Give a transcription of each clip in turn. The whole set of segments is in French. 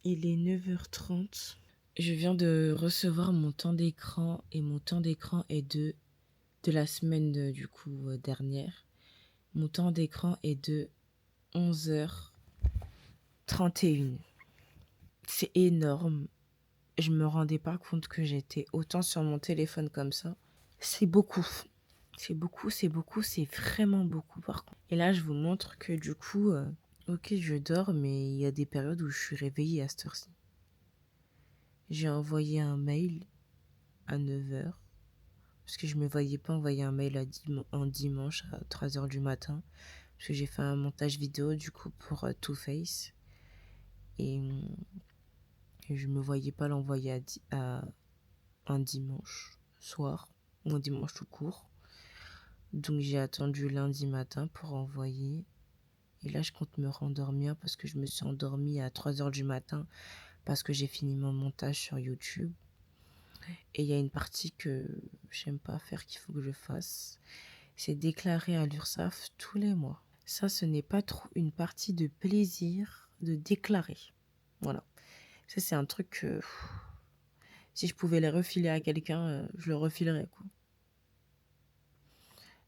Il est 9h30. Je viens de recevoir mon temps d'écran et mon temps d'écran est de la semaine dernière. Mon temps d'écran est de 11h31. C'est énorme. Je me rendais pas compte que j'étais autant sur mon téléphone comme ça. C'est beaucoup. C'est vraiment beaucoup par contre. Et là, je vous montre que ok, je dors, mais il y a des périodes où je suis réveillée à cette heure-ci. J'ai envoyé un mail à 9h, parce que je me voyais pas envoyer un mail un dimanche à 3h du matin, parce que j'ai fait un montage vidéo pour Too Face, et je me voyais pas l'envoyer à un dimanche soir, ou un dimanche tout court. Donc j'ai attendu lundi matin pour envoyer. Et là, je compte me rendormir parce que je me suis endormie à 3h du matin parce que j'ai fini mon montage sur YouTube. Et il y a une partie que j'aime pas faire qu'il faut que je fasse. C'est déclarer à l'URSSAF tous les mois. Ça, ce n'est pas trop une partie de plaisir de déclarer. Voilà. Ça, c'est un truc que si je pouvais les refiler à quelqu'un, je le refilerais, quoi.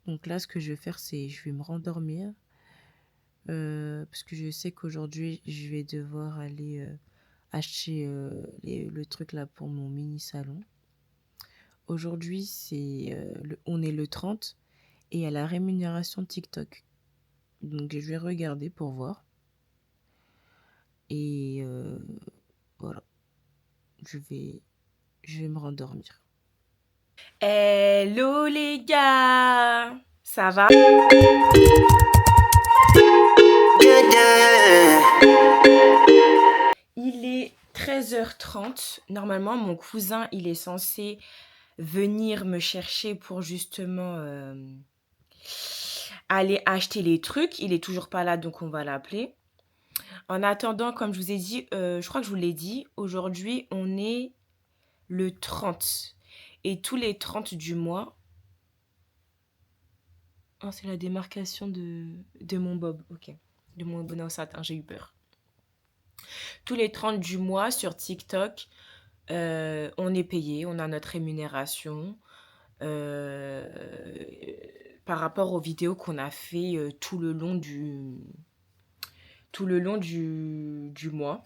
Donc là, ce que je vais faire, c'est je vais me rendormir. Parce que je sais qu'aujourd'hui, je vais devoir aller acheter le truc là pour mon mini salon. Aujourd'hui, on est le 30 et il y a la rémunération TikTok. Donc je vais regarder pour voir. Et voilà, je vais me rendormir. Hello les gars, ça va? Il est 13h30. Normalement, mon cousin, il est censé venir me chercher pour justement aller acheter les trucs. Il est toujours pas là, donc on va l'appeler. En attendant, comme je vous ai dit, je crois que je vous l'ai dit, aujourd'hui, on est le 30. Et tous les 30 du mois... Oh, c'est la démarcation de mon bob, ok. De mon abonné au satin, j'ai eu peur. Tous les 30 du mois sur TikTok, on est payé, on a notre rémunération euh, par rapport aux vidéos qu'on a fait tout le long du mois.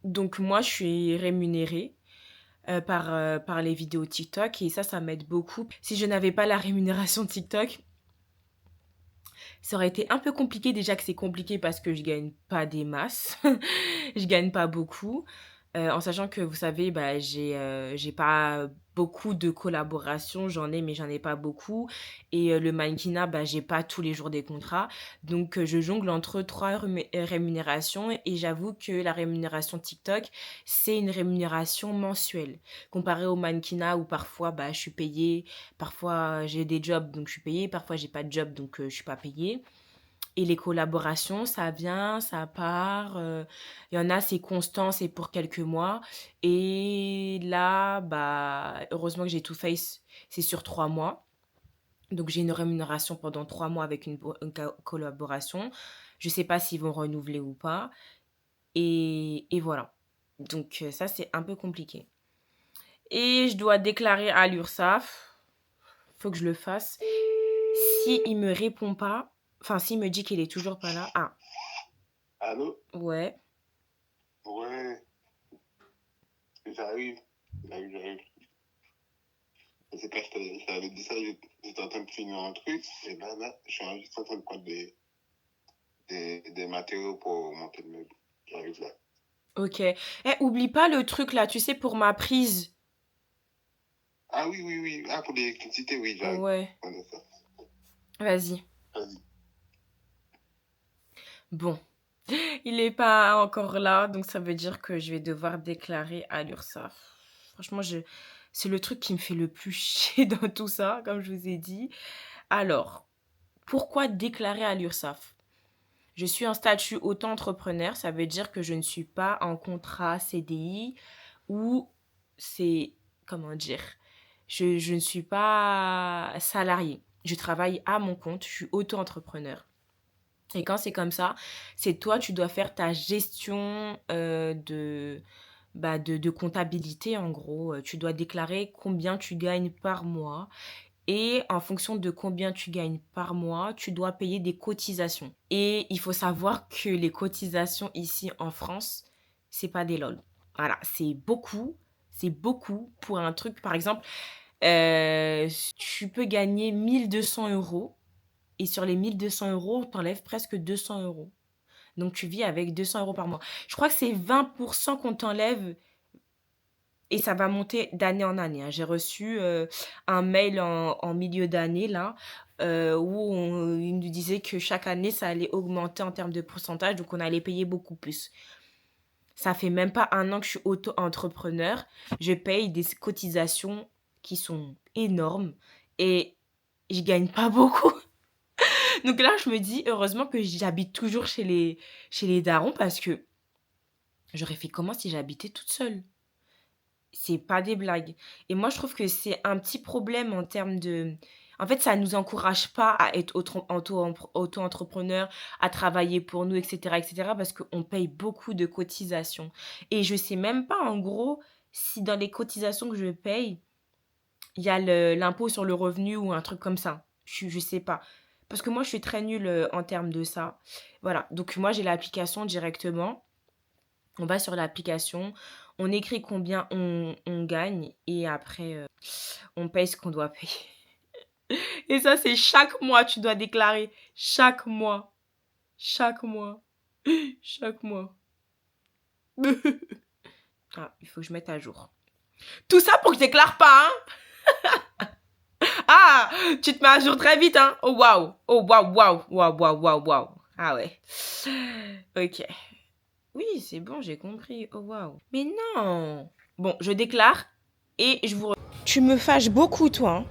Donc moi, je suis rémunérée par les vidéos TikTok et ça m'aide beaucoup. Si je n'avais pas la rémunération TikTok, ça aurait été un peu compliqué. Déjà que c'est compliqué parce que je gagne pas des masses, je gagne pas beaucoup. En sachant que vous savez, bah, j'ai pas beaucoup de collaborations, j'en ai mais j'en ai pas beaucoup. Et le mannequinat, bah, j'ai pas tous les jours des contrats. Donc je jongle entre trois rémunérations et j'avoue que la rémunération TikTok, c'est une rémunération mensuelle. Comparé au mannequinat où parfois bah, je suis payée, parfois j'ai des jobs donc je suis payée, parfois j'ai pas de job donc je suis pas payée. Et les collaborations, ça vient, ça part. Il y en a, c'est constant, c'est pour quelques mois. Et là, bah, heureusement que j'ai Too Face, c'est sur 3 mois. Donc j'ai une rémunération pendant 3 mois avec une collaboration. Je sais pas s'ils vont renouveler ou pas. Et voilà. Donc ça, c'est un peu compliqué. Et je dois déclarer à l'URSSAF. Faut que je le fasse. Si il me répond pas, enfin s'il me dit qu'il est toujours pas là. Ah, Allô? ouais. Ouais, j'arrive. J'arrive. Je sais pas, je t'avais dit ça, j'étais en train de finir un truc, et là, je suis juste en train de prendre des matériaux pour monter le meuble. J'arrive là. Ok. Eh, oublie pas le truc là, tu sais, pour ma prise. Ah oui, oui, oui. Ah, pour l'électricité, oui, j'arrive. Ouais. Prendre ça. Vas-y. Vas-y. Bon. Il est pas encore là, donc ça veut dire que je vais devoir déclarer à l'URSSAF. Franchement, c'est le truc qui me fait le plus chier dans tout ça, comme je vous ai dit. Alors, pourquoi déclarer à l'URSSAF? Je suis en statut auto-entrepreneur, ça veut dire que je ne suis pas en contrat CDI ou c'est, comment dire, je ne suis pas salariée. Je travaille à mon compte, je suis auto-entrepreneur. Et quand c'est comme ça, c'est toi, tu dois faire ta gestion de comptabilité, en gros. Tu dois déclarer combien tu gagnes par mois. Et en fonction de combien tu gagnes par mois, tu dois payer des cotisations. Et il faut savoir que les cotisations ici en France, c'est pas des lol. Voilà, c'est beaucoup. C'est beaucoup pour un truc, par exemple, tu peux gagner 1 200 € et sur les 1 200 €, on t'enlève presque 200 €. Donc, tu vis avec 200 € par mois. Je crois que c'est 20% qu'on t'enlève et ça va monter d'année en année, hein. J'ai reçu un mail en milieu d'année, là, où il nous disait que chaque année, ça allait augmenter en termes de pourcentage, donc on allait payer beaucoup plus. Ça fait même pas un an que je suis auto-entrepreneur. Je paye des cotisations qui sont énormes et je gagne pas beaucoup. Donc là, je me dis, heureusement que j'habite toujours chez les darons parce que j'aurais fait comment si j'habitais toute seule? C'est pas des blagues. Et moi, je trouve que c'est un petit problème en termes de... En fait, ça nous encourage pas à être auto-entrepreneur, à travailler pour nous, etc., parce qu'on paye beaucoup de cotisations. Et je sais même pas, en gros, si dans les cotisations que je paye, il y a l'impôt sur le revenu ou un truc comme ça. Je sais pas. Parce que moi, je suis très nulle en termes de ça. Voilà. Donc, moi, j'ai l'application directement. On va sur l'application, on écrit combien on gagne et après, on paye ce qu'on doit payer. Et ça, c'est chaque mois, tu dois déclarer. Chaque mois. Chaque mois. Chaque mois. Ah, il faut que je mette à jour. Tout ça pour que je déclare pas, hein? Ah, tu te mets à jour très vite, hein? Oh, waouh. Oh, waouh, waouh, waouh, waouh, waouh, waouh. Ah ouais. Ok. Oui, c'est bon, j'ai compris. Oh, waouh. Mais non. Bon, je déclare et je vous... Tu me fâches beaucoup, toi, hein?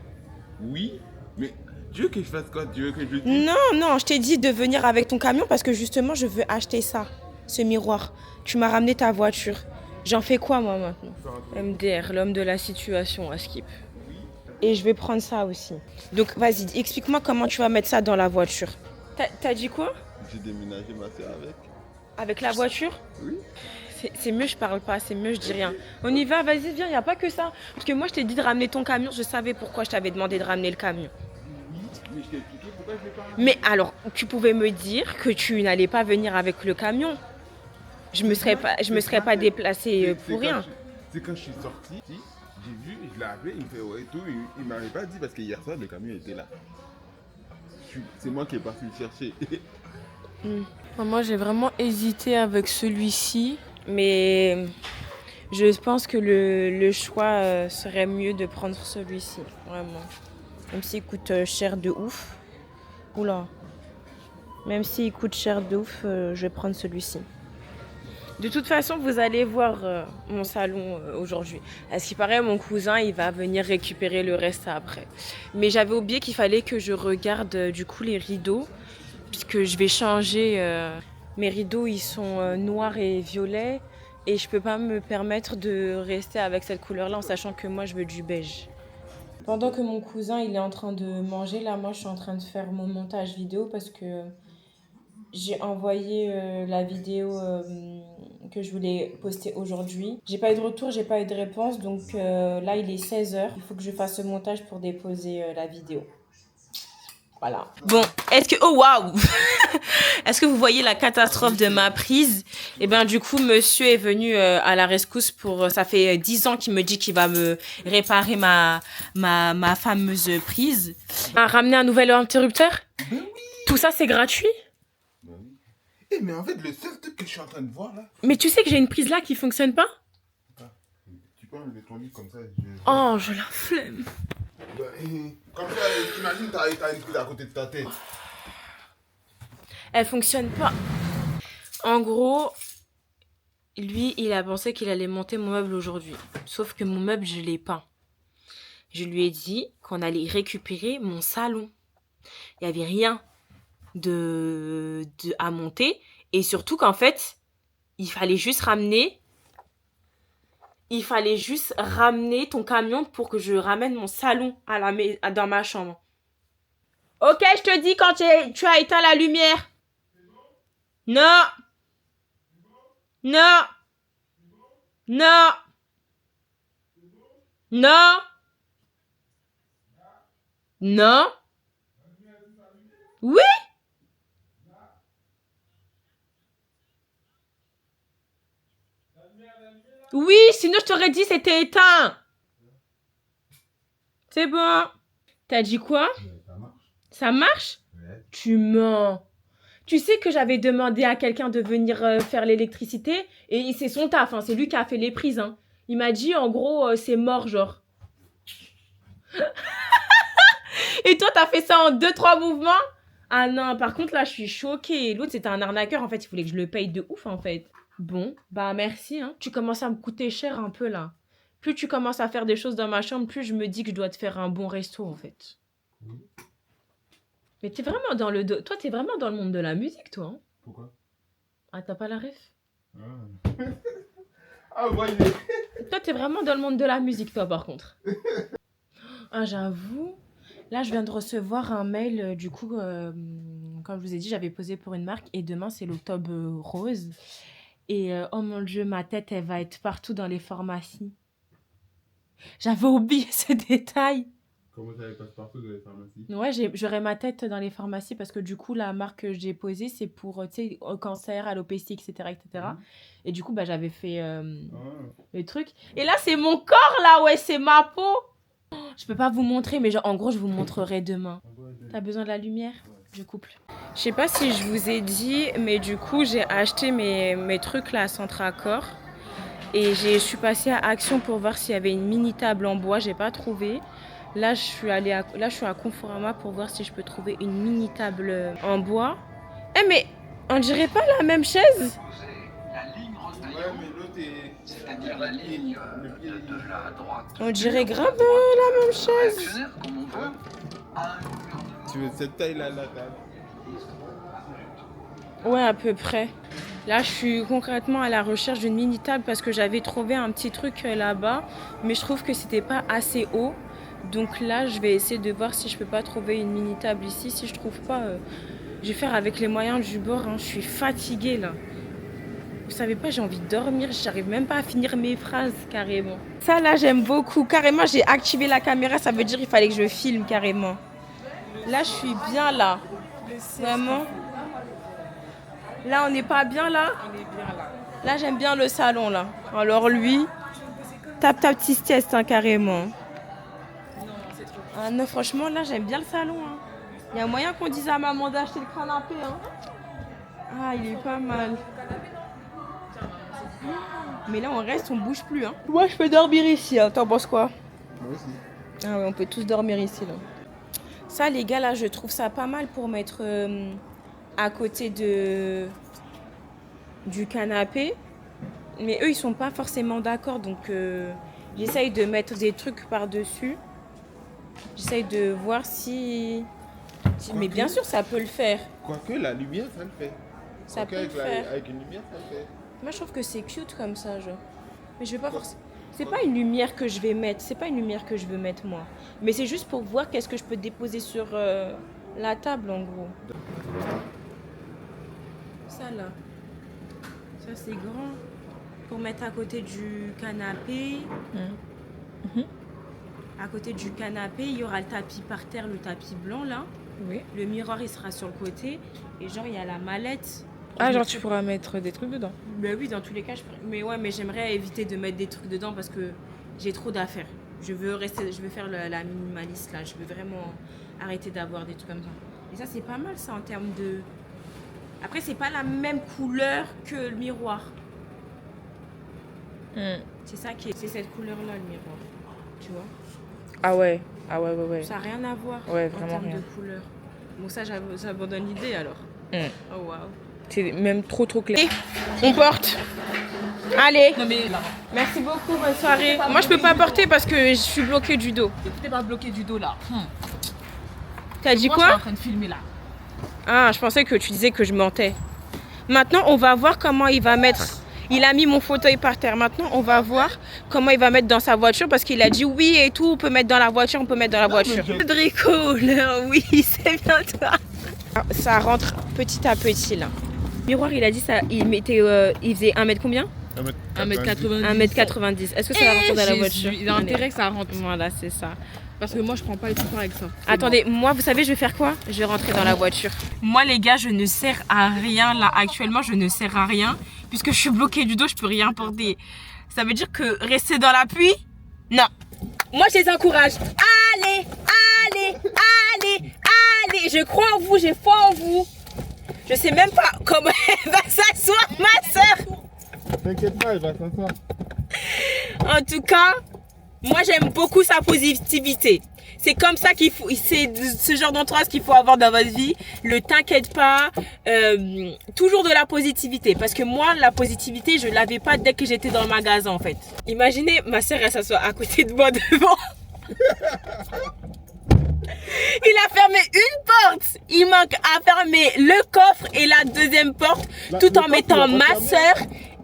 Oui, mais tu veux que je fasse quoi? Tu veux que je dise? Non, non, je t'ai dit de venir avec ton camion parce que justement, je veux acheter ça, ce miroir. Tu m'as ramené ta voiture. J'en fais quoi, moi, maintenant? MDR, l'homme de la situation, à Skip. Et je vais prendre ça aussi. Donc, vas-y, explique-moi comment tu vas mettre ça dans la voiture. T'as dit quoi? J'ai déménagé ma soeur avec. Avec la voiture? Oui. C'est mieux, je parle pas, c'est mieux, je dis rien. On y va, vas-y, viens, y a pas que ça. Parce que moi, je t'ai dit de ramener ton camion, je savais pourquoi je t'avais demandé de ramener le camion. Oui, mais je t'ai expliqué pourquoi je l'ai pas ramené. Mais alors, tu pouvais me dire que tu n'allais pas venir avec le camion. Je me serais pas déplacée pour rien. C'est quand je suis sorti, j'ai vu, je l'ai appelé, il me fait ouais et tout. Il m'avait pas dit parce que hier soir, le camion était là. C'est moi qui ai parti le chercher. Moi, j'ai vraiment hésité avec celui-ci. Mais je pense que le choix serait mieux de prendre celui-ci. Vraiment. Même s'il coûte cher de ouf. Oula. Même s'il coûte cher de ouf, je vais prendre celui-ci. De toute façon, vous allez voir mon salon aujourd'hui. À ce qui paraît, mon cousin, il va venir récupérer le reste après. Mais j'avais oublié qu'il fallait que je regarde du coup les rideaux, puisque je vais changer. Mes rideaux, ils sont noirs et violets, et je peux pas me permettre de rester avec cette couleur-là en sachant que moi, je veux du beige. Pendant que mon cousin, il est en train de manger, là, moi, je suis en train de faire mon montage vidéo parce que j'ai envoyé la vidéo que je voulais poster aujourd'hui. J'ai pas eu de retour, j'ai pas eu de réponse. Donc là, il est 16h. Il faut que je fasse ce montage pour déposer la vidéo. Voilà. Bon, est-ce que... Oh, waouh. Est-ce que vous voyez la catastrophe de ma prise? Eh bien, du coup, monsieur est venu à la rescousse pour... Ça fait 10 ans qu'il me dit qu'il va me réparer ma fameuse prise. A ramener un nouvel interrupteur? Ben oui. Tout ça, c'est gratuit? Ben oui. Eh, mais en fait, le seul truc que je suis en train de voir là. Mais tu sais que j'ai une prise là qui fonctionne pas? Tu peux enlever ton lit comme ça. Oh, je la flemme. Ben, comme ça, t'imagines, t'as une prise à côté de ta tête. Elle fonctionne pas. En gros, lui, il a pensé qu'il allait monter mon meuble aujourd'hui. Sauf que mon meuble, je l'ai pas. Je lui ai dit qu'on allait récupérer mon salon. Il n'y avait rien à monter. Et surtout qu'en fait, il fallait juste ramener ton camion pour que je ramène mon salon dans ma chambre. Ok, je te dis quand tu as éteint la lumière. Non. Non. Non. Non. Non. Oui. Oui, sinon je t'aurais dit c'était éteint. C'est bon. T'as dit quoi? Ça marche. Ça marche? Ouais. Tu mens. Tu sais que j'avais demandé à quelqu'un de venir faire l'électricité et c'est son taf, hein, c'est lui qui a fait les prises. Hein. Il m'a dit en gros c'est mort genre. Et toi t'as fait ça en 2-3 mouvements? Ah non, par contre là je suis choquée. L'autre c'était un arnaqueur en fait, il voulait que je le paye de ouf en fait. Bon, bah merci. Hein. Tu commences à me coûter cher un peu là. Plus tu commences à faire des choses dans ma chambre, plus je me dis que je dois te faire un bon resto en fait. Mais t'es vraiment dans le... Toi, t'es vraiment dans le monde de la musique, toi. Hein. Pourquoi? Ah, t'as pas la ref? Ah, ouais, il est... Toi, t'es vraiment dans le monde de la musique, toi, par contre. Ah, j'avoue. Là, je viens de recevoir un mail, du coup, comme je vous ai dit, j'avais posé pour une marque et demain, c'est l'octobre rose. Et oh mon Dieu, ma tête, elle va être partout dans les pharmacies. J'avais oublié ce détail. Comment ça passe partout dans les pharmacies? Ouais, j'aurai ma tête dans les pharmacies parce que du coup, la marque que j'ai posée, c'est pour, tu sais, au cancer, alopécie, etc., etc. Et du coup, bah, j'avais fait le truc. Et là, c'est mon corps, là, ouais, c'est ma peau. Je peux pas vous montrer, mais genre, en gros, je vous montrerai demain. T'as besoin de la lumière? Je coupe. Je sais pas si je vous ai dit, mais du coup, j'ai acheté mes trucs, là, à Centracor. Et je suis passée à Action pour voir s'il y avait une mini table en bois. J'ai pas trouvé. Là, je suis à Conforama pour voir si je peux trouver une mini table en bois. Eh, mais on dirait pas la même chaise? Ouais, mais l'autre est... C'est-à-dire la ligne de la droite. On dirait grave la même chaise. Tu veux cette taille-là, la table? Ouais, à peu près. Là, je suis concrètement à la recherche d'une mini table parce que j'avais trouvé un petit truc là-bas, mais je trouve que c'était pas assez haut. Donc là, je vais essayer de voir si je peux pas trouver une mini table ici. Si je trouve pas, je vais faire avec les moyens du bord. Hein. Je suis fatiguée là. Vous savez pas, j'ai envie de dormir. J'arrive même pas à finir mes phrases carrément. Ça là, j'aime beaucoup. Carrément, j'ai activé la caméra. Ça veut dire qu'il fallait que je filme carrément. Là, je suis bien là. Vraiment. Là, on n'est pas bien là. On est bien là. Là, j'aime bien le salon là. Alors lui, tape ta petite sieste hein, carrément. Ah non, franchement, là, j'aime bien le salon. Hein. Il y a moyen qu'on dise à maman d'acheter le canapé. Hein. Ah, il est pas mal. Mais là, on reste, on bouge plus. Hein. Moi, je peux dormir ici. Hein. T'en penses quoi? Moi aussi. Ah ouais, on peut tous dormir ici. Là. Ça, les gars, là, je trouve ça pas mal pour mettre à côté du canapé. Mais eux, ils sont pas forcément d'accord. Donc, j'essaye de mettre des trucs par-dessus. J'essaye de voir si... Mais bien sûr, ça peut le faire. Quoique la lumière, ça le fait. Ça peut le faire. Avec une lumière, ça le fait. Moi, je trouve que c'est cute comme ça, genre. Mais je vais pas forcément... C'est pas une lumière que je vais mettre. C'est pas une lumière que je veux mettre, moi. Mais c'est juste pour voir qu'est-ce que je peux déposer sur la table, en gros. Ça, là. Ça, c'est grand. Pour mettre à côté du canapé. À côté du canapé, il y aura le tapis par terre, le tapis blanc, là. Oui. Le miroir, il sera sur le côté. Et genre, il y a la mallette. Ah, genre, tu pourras mettre des trucs dedans. Ben oui, dans tous les cas, mais ouais, mais j'aimerais éviter de mettre des trucs dedans parce que j'ai trop d'affaires. Je veux faire la minimaliste, là. Je veux vraiment arrêter d'avoir des trucs comme ça. Et ça, c'est pas mal, ça, en termes de... Après, c'est pas la même couleur que le miroir. C'est ça qui est... C'est cette couleur-là, le miroir. Tu vois? Ah ouais. Ah ouais, ouais, ouais. Ça n'a rien à voir Ouais, en vraiment termes rien. de couleur. Bon, ça, j'abandonne l'idée, alors. Oh, waouh. C'est même trop clair. On porte. Allez. Non mais là. Merci beaucoup, bonne soirée. Moi, je peux pas porter parce que je suis bloquée du dos. T'es pas bloqué du dos là. T'as dit Moi, je suis quoi? en train de filmer là. Ah, je pensais que tu disais que je mentais. Maintenant, on va voir comment il va mettre... Il a mis mon fauteuil par terre. Maintenant, on va voir comment il va mettre dans sa voiture parce qu'il a dit oui et tout, on peut mettre dans la voiture, on peut mettre dans la voiture. Drico, oui, c'est bien toi. Ça rentre petit à petit là. Miroir, il a dit ça, il faisait 1 mètre combien? 1m90. 1 m 90. Est-ce que ça va rentrer dans la voiture? Il a intérêt que ça rentre. Voilà, c'est ça. Parce que moi, je prends pas les trucs avec ça. Attendez, moi, vous savez, je vais faire quoi? Je vais rentrer dans la voiture. Moi, les gars, je ne sers à rien. Là, actuellement, je ne sers à rien. Puisque je suis bloquée du dos, je peux rien porter. Ça veut dire que rester dans la pluie? Non. Moi, je les encourage. Allez, allez, allez, allez. Je crois en vous, j'ai foi en vous. Je sais même pas comment elle va s'asseoir, ma soeur. T'inquiète pas, elle va s'asseoir. En tout cas, moi j'aime beaucoup sa positivité. C'est comme ça qu'il faut, c'est ce genre d'entourage qu'il faut avoir dans votre vie. Le t'inquiète pas, toujours de la positivité. Parce que moi, la positivité, je l'avais pas dès que j'étais dans le magasin en fait. Imaginez, ma soeur elle s'assoit à côté de moi devant. Il a fermé une porte. Il manque à fermer le coffre et la deuxième porte, tout en mettant ma soeur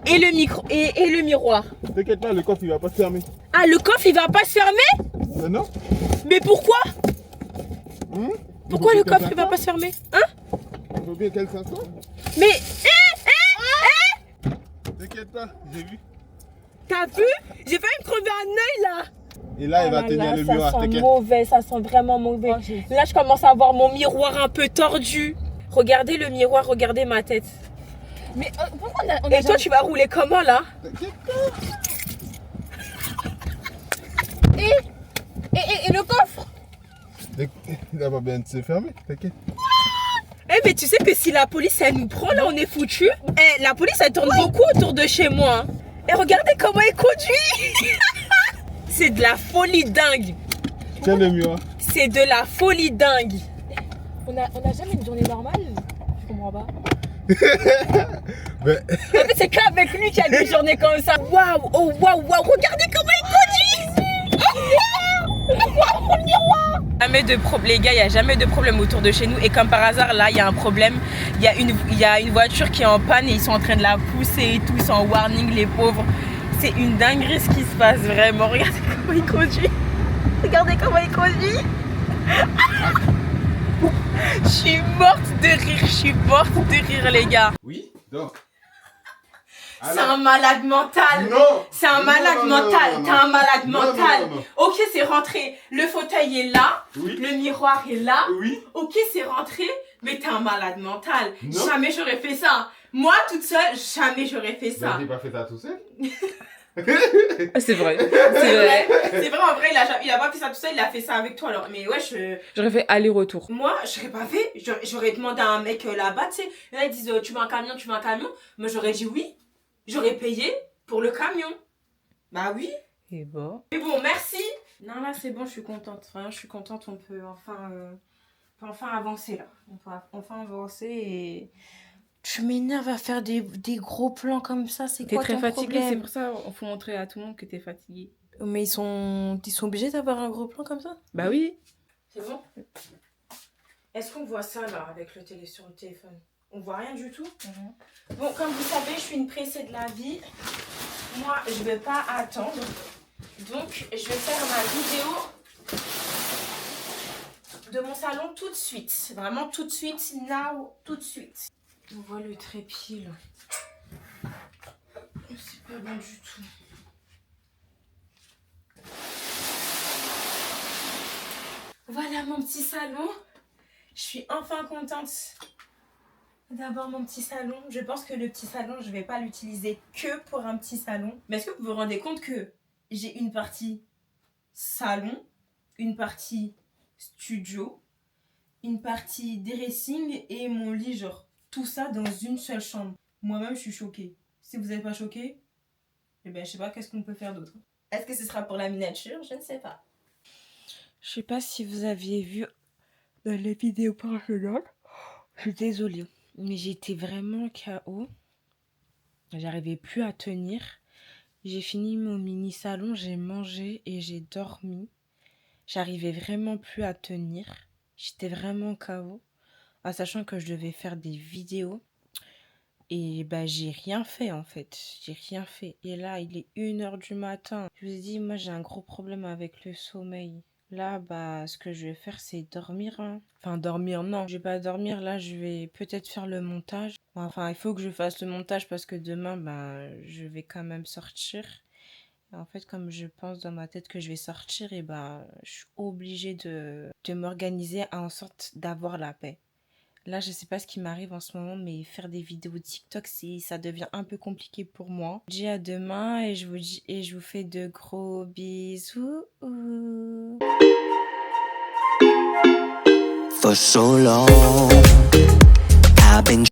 et le micro et le miroir. T'inquiète pas, le coffre il va pas se fermer. Ah, le coffre il va pas se fermer? Non. Mais pourquoi? Hein? Pourquoi le coffre il va pas se fermer? Hein? Il faut bien qu'elle s'assoie. Mais T'inquiète pas, j'ai vu. t'as vu? J'ai failli me crever un œil là. Et là, il va tenir le miroir. Ça sent T'inquiète. mauvais, ça sent vraiment mauvais. Là, je commence à voir mon miroir un peu tordu. Regardez le miroir, regardez ma tête. Mais pourquoi on a Et toi, tu vas rouler comment là? T'inquiète Et le coffre? pas. Il va bien se fermer, t'inquiète. Eh, mais tu sais que si la police elle nous prend là, on est foutu. Eh, la police elle tourne beaucoup autour de chez moi. Et regardez comment il conduit. C'est de la folie dingue. Tiens le miroir. C'est de la folie dingue. On a jamais une journée normale? Je comprends pas. Ben, En fait, c'est qu'avec lui qu'il y a des journées comme ça. Waouh, oh waouh, waouh, regardez comment il conduit. Jamais de problème, les gars, il n'y a jamais de problème autour de chez nous. Et comme par hasard, là, il y a un problème. Il y a une voiture qui est en panne et ils sont en train de la pousser et tout. Ils sont en warning, les pauvres. C'est une dinguerie ce qui se passe, vraiment. Regardez comment il conduit. Regardez comment il conduit. Je suis morte de rire, je suis morte de rire, les gars. oui, donc. C'est un malade mental. Non. C'est un Non, malade non, non, mental. non, non, T'es un malade non, mental. non, non. Ok, c'est rentré. Le fauteuil est là. Oui. Le miroir est là. Oui. Ok, c'est rentré. Mais t'es un malade mental. Non. Jamais j'aurais fait ça. Moi, toute seule, jamais j'aurais fait ça. J'ai pas fait ça tout seul. C'est vrai. C'est vrai. C'est vrai, en vrai, il a pas fait ça tout seul. Il a fait ça avec toi. Alors, mais ouais, J'aurais fait aller-retour. moi, j'aurais pas fait. J'aurais demandé à un mec là-bas, tu sais. Là, ils disent, tu veux un camion, tu veux un camion. Moi, j'aurais dit oui. J'aurais payé pour le camion. Bah oui. Et bon. Mais bon, merci. Non, là, c'est bon, je suis contente. Enfin, je suis contente, on peut enfin avancer là. On peut enfin avancer et... Tu m'énerves à faire des gros plans comme ça, c'est T'es quoi très ton fatiguée, c'est problème? pour ça qu'il faut montrer à tout le monde que t'es fatiguée. Mais ils sont obligés d'avoir un gros plan comme ça? Bah oui. C'est bon? Est-ce qu'on voit ça là avec le télé sur le téléphone? On voit rien du tout? Bon, comme vous savez, je suis une pressée de la vie. Moi, je vais pas attendre. Donc, je vais faire ma vidéo de mon salon tout de suite. Vraiment tout de suite, now, tout de suite. On voit le trépied là. C'est pas bon du tout. Voilà mon petit salon. Je suis enfin contente d'avoir mon petit salon. Je pense que le petit salon, je vais pas l'utiliser que pour un petit salon. Mais est-ce que vous vous rendez compte que j'ai une partie salon, une partie studio, une partie dressing et mon lit, genre tout ça dans une seule chambre. Moi-même, je suis choquée. Si vous n'êtes pas choquée, eh ben, je sais pas qu'est-ce qu'on peut faire d'autre. Est-ce que ce sera pour la miniature? Je ne sais pas. Je sais pas si vous aviez vu dans les vidéos précédentes. Je suis désolée, mais j'étais vraiment KO. J'arrivais plus à tenir. J'ai fini mon mini salon, j'ai mangé et j'ai dormi. J'arrivais vraiment plus à tenir. J'étais vraiment KO. En sachant que je devais faire des vidéos. Et bah j'ai rien fait en fait. J'ai rien fait. Et là, il est 1h du matin. Je vous ai dit, moi j'ai un gros problème avec le sommeil. Là, bah, ce que je vais faire, c'est dormir, hein. Enfin, dormir, non, je vais pas dormir. Là, je vais peut-être faire le montage. Enfin, il faut que je fasse le montage parce que demain, bah, je vais quand même sortir. Et en fait, comme je pense dans ma tête que je vais sortir, et bah, je suis obligée de m'organiser en sorte d'avoir la paix. Là, je sais pas ce qui m'arrive en ce moment, mais faire des vidéos TikTok, ça devient un peu compliqué pour moi. Je vous dis à demain et je vous fais de gros bisous. For so long, I've been